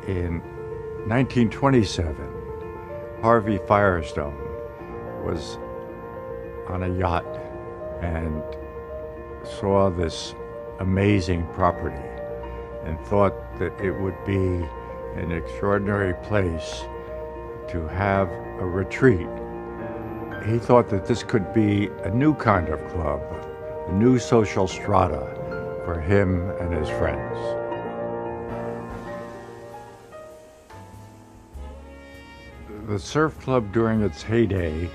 In 1927, Harvey Firestone was on a yacht and saw this amazing property and thought that it would be an extraordinary place to have a retreat. He thought that this could be a new kind of club, a new social strata for him and his friends. The surf club during its heyday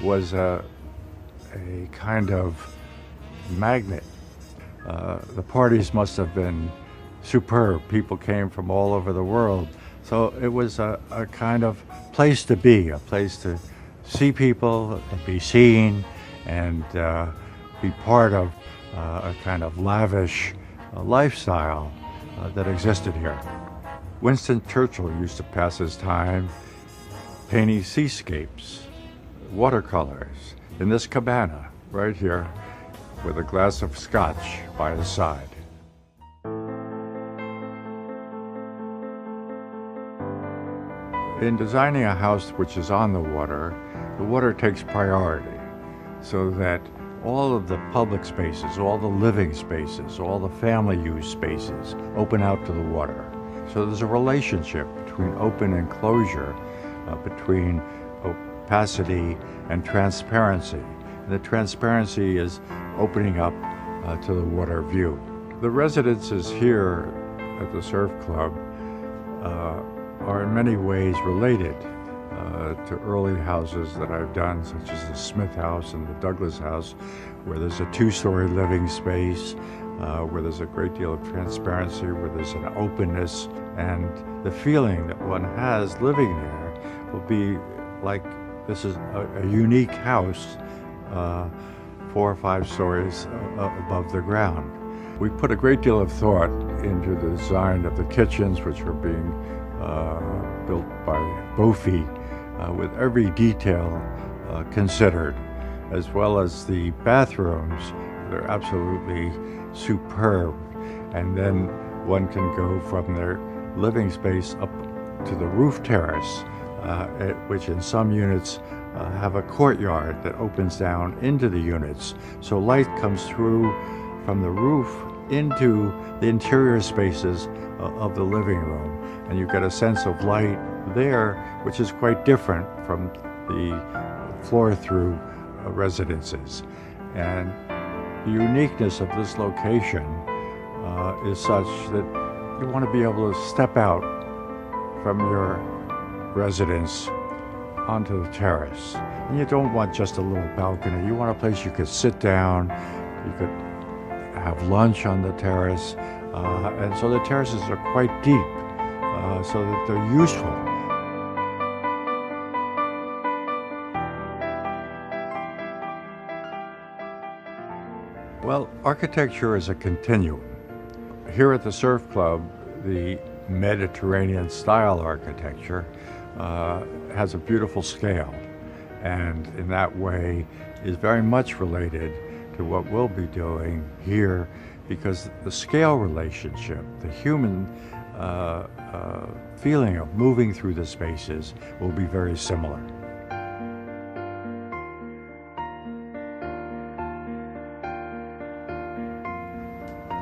was a kind of magnet. The parties must have been superb. People came from all over the world. So it was a kind of place to be, a place to see people, and be seen, and be part of a kind of lavish lifestyle that existed here. Winston Churchill used to pass his time painting seascapes, watercolors, in this cabana right here with a glass of scotch by his side. In designing a house which is on the water takes priority so that all of the public spaces, all the living spaces, all the family use spaces open out to the water. So there's a relationship between open and closure, between opacity and transparency. And the transparency is opening up to the water view. The residences here at the Surf Club are in many ways related to early houses that I've done, such as the Smith House and the Douglas House, where there's a two-story living space, where there's a great deal of transparency, where there's an openness, and the feeling that one has living there will be like this is a unique house 4 or 5 stories above the ground. We put a great deal of thought into the design of the kitchens, which are being built by Bofi, with every detail considered, as well as the bathrooms. They're absolutely superb. And then one can go from their living space up to the roof terrace, which in some units have a courtyard that opens down into the units. So light comes through from the roof into the interior spaces of the living room. And you get a sense of light there, which is quite different from the floor-through residences. And the uniqueness of this location is such that you want to be able to step out from your residence onto the terrace. And you don't want just a little balcony. You want a place you could sit down, you could have lunch on the terrace. And so the terraces are quite deep, so that they're useful. Well, architecture is a continuum. Here at the Surf Club, the Mediterranean style architecture has a beautiful scale, and in that way is very much related to what we'll be doing here, because the scale relationship, the human feeling of moving through the spaces will be very similar.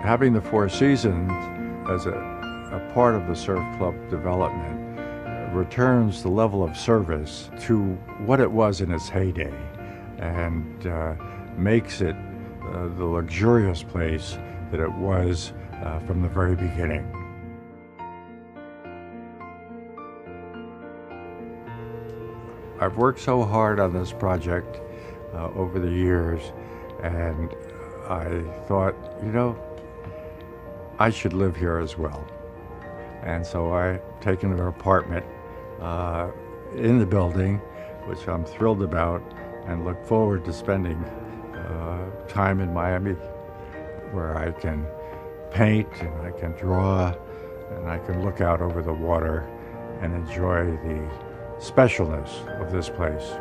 Having the Four Seasons as a part of the Surf Club development returns the level of service to what it was in its heyday, and makes it the luxurious place that it was from the very beginning. I've worked so hard on this project over the years, and I thought, you know, I should live here as well. And so I've taken an apartment in the building, which I'm thrilled about, and look forward to spending time in Miami, where I can paint and I can draw and I can look out over the water and enjoy the specialness of this place.